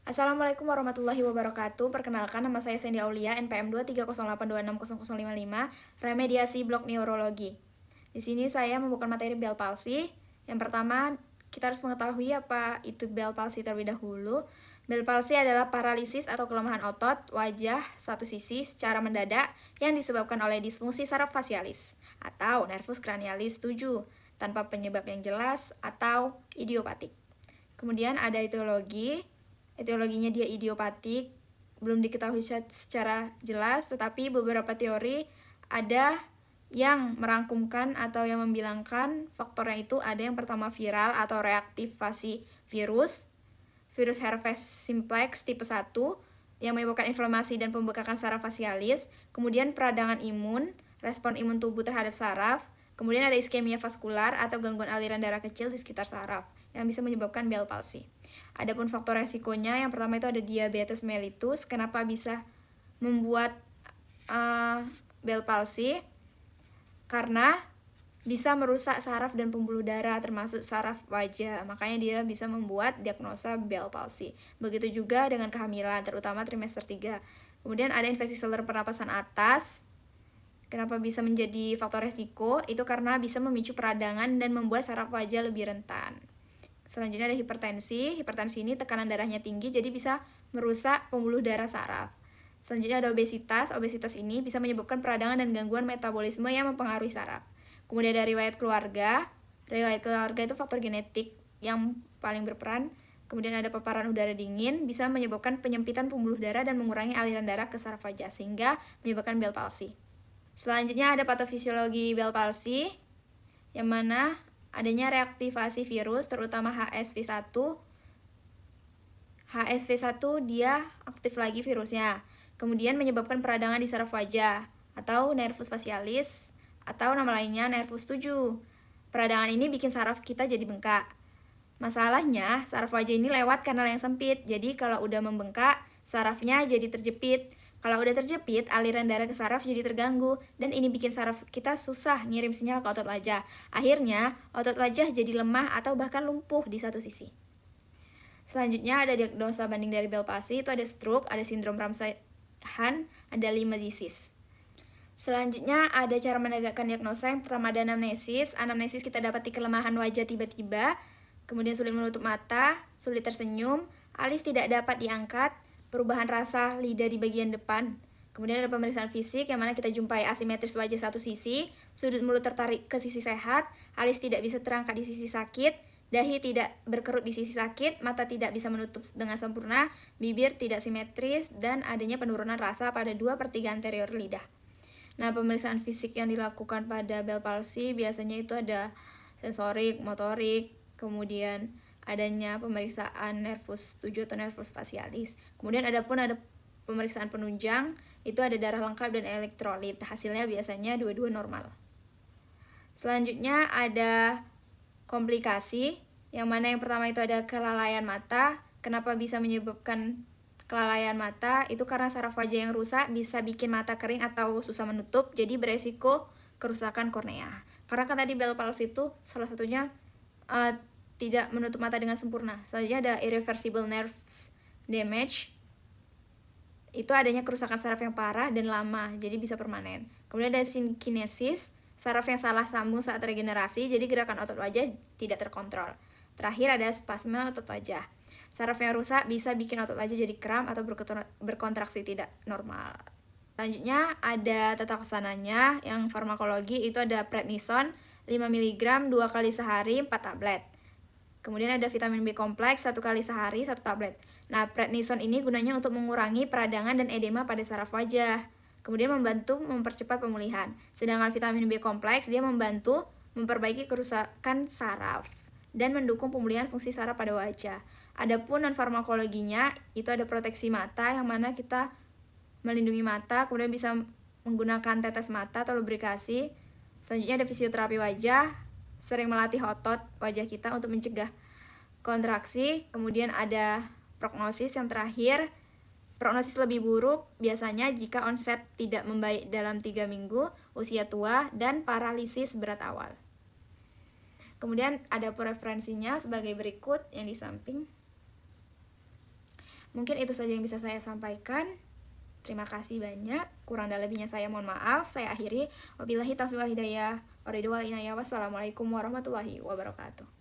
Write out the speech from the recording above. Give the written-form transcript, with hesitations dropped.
Assalamualaikum warahmatullahi wabarakatuh. Perkenalkan, nama saya Sandy Aulia, NPM 23082600055, remediasi blok neurologi. Di sini saya membuka materi Bell palsy. Yang pertama, kita harus mengetahui apa itu Bell palsy terlebih dahulu. Bell palsy adalah paralisis atau kelemahan otot wajah satu sisi secara mendadak yang disebabkan oleh disfungsi saraf fasialis atau nervus cranialis 7 tanpa penyebab yang jelas atau idiopatik. Kemudian ada etiologi. Etiologinya dia idiopatik, belum diketahui secara jelas, tetapi beberapa teori ada yang merangkumkan atau yang membilangkan faktornya itu ada yang pertama viral atau reaktivasi virus Herpes simplex tipe 1 yang menyebabkan inflamasi dan pembekakan saraf fasialis, kemudian peradangan imun, respon imun tubuh terhadap saraf, kemudian ada iskemia vaskular atau gangguan aliran darah kecil di sekitar saraf yang bisa menyebabkan Bell palsy. Adapun faktor resikonya, yang pertama itu ada diabetes mellitus. Kenapa bisa membuat Bell palsy? Karena bisa merusak saraf dan pembuluh darah termasuk saraf wajah. Makanya dia bisa membuat diagnosa Bell palsy. Begitu juga dengan kehamilan, terutama trimester 3. Kemudian ada infeksi saluran pernapasan atas. Kenapa bisa menjadi faktor resiko? Itu karena bisa memicu peradangan dan membuat saraf wajah lebih rentan. Selanjutnya ada hipertensi. Hipertensi ini tekanan darahnya tinggi, jadi bisa merusak pembuluh darah saraf. Selanjutnya ada obesitas. Obesitas ini bisa menyebabkan peradangan dan gangguan metabolisme yang mempengaruhi saraf. Kemudian ada riwayat keluarga. Riwayat keluarga itu faktor genetik yang paling berperan. Kemudian ada paparan udara dingin, bisa menyebabkan penyempitan pembuluh darah dan mengurangi aliran darah ke saraf wajah, sehingga menyebabkan Bell palsy. Selanjutnya ada patofisiologi Bell palsy, yang mana adanya reaktivasi virus, terutama HSV1. HSV1 dia aktif lagi virusnya, kemudian menyebabkan peradangan di saraf wajah atau nervus facialis, atau nama lainnya nervus 7. Peradangan ini bikin saraf kita jadi bengkak. Masalahnya, saraf wajah ini lewat kanal yang sempit, jadi kalau udah membengkak, sarafnya jadi terjepit. Kalau udah terjepit, aliran darah ke saraf jadi terganggu, dan ini bikin saraf kita susah ngirim sinyal ke otot wajah. Akhirnya, otot wajah jadi lemah atau bahkan lumpuh di satu sisi. Selanjutnya ada diagnosa banding dari Bell palsy, itu ada stroke, ada sindrom Ramsay-Hunt, ada Lyme disease. Selanjutnya ada cara menegakkan diagnosa. Yang pertama ada anamnesis. Anamnesis kita dapati kelemahan wajah tiba-tiba, kemudian sulit menutup mata, sulit tersenyum, alis tidak dapat diangkat, perubahan rasa lidah di bagian depan. Kemudian ada pemeriksaan fisik yang mana kita jumpai asimetris wajah satu sisi, sudut mulut tertarik ke sisi sehat, alis tidak bisa terangkat di sisi sakit, dahi tidak berkerut di sisi sakit, mata tidak bisa menutup dengan sempurna, bibir tidak simetris, dan adanya penurunan rasa pada 2/3 anterior lidah. Nah, pemeriksaan fisik yang dilakukan pada Bell palsy biasanya itu ada sensorik, motorik, kemudian adanya pemeriksaan nervus 7 atau nervus facialis. Kemudian ada pemeriksaan penunjang, itu ada darah lengkap dan elektrolit. Hasilnya biasanya dua-dua normal. Selanjutnya ada komplikasi, yang mana yang pertama itu ada kelalaian mata. Kenapa bisa menyebabkan kelalaian mata? Itu karena saraf wajah yang rusak bisa bikin mata kering atau susah menutup, jadi beresiko kerusakan kornea. Karena kan tadi Bell palsy itu salah satunya tidak menutup mata dengan sempurna. Selanjutnya ada irreversible nerves damage. Itu adanya kerusakan saraf yang parah dan lama, jadi bisa permanen. Kemudian ada synkinesis, saraf yang salah sambung saat regenerasi, jadi gerakan otot wajah tidak terkontrol. Terakhir ada spasme otot wajah. Saraf yang rusak bisa bikin otot wajah jadi kram atau berkontraksi tidak normal. Selanjutnya ada tata laksananya yang farmakologi, itu ada prednison 5 mg 2 kali sehari 4 tablet. Kemudian ada vitamin B kompleks 1 kali sehari 1 tablet. Nah, prednison ini gunanya untuk mengurangi peradangan dan edema pada saraf wajah. Kemudian membantu mempercepat pemulihan. Sedangkan vitamin B kompleks dia membantu memperbaiki kerusakan saraf dan mendukung pemulihan fungsi saraf pada wajah. Adapun non farmakologinya itu ada proteksi mata, yang mana kita melindungi mata, kemudian bisa menggunakan tetes mata atau lubrikasi. Selanjutnya ada fisioterapi wajah, sering melatih otot wajah kita untuk mencegah kontraksi. Kemudian ada prognosis yang terakhir. Prognosis lebih buruk biasanya jika onset tidak membaik dalam 3 minggu, usia tua, dan paralisis berat awal. Kemudian ada preferensinya sebagai berikut yang di samping. Mungkin itu saja yang bisa saya sampaikan. Terima kasih banyak. Kurang dan lebihnya saya mohon maaf. Saya akhiri. Wabillahi taufiq wal hidayah. Wassalamualaikum warahmatullahi wabarakatuh.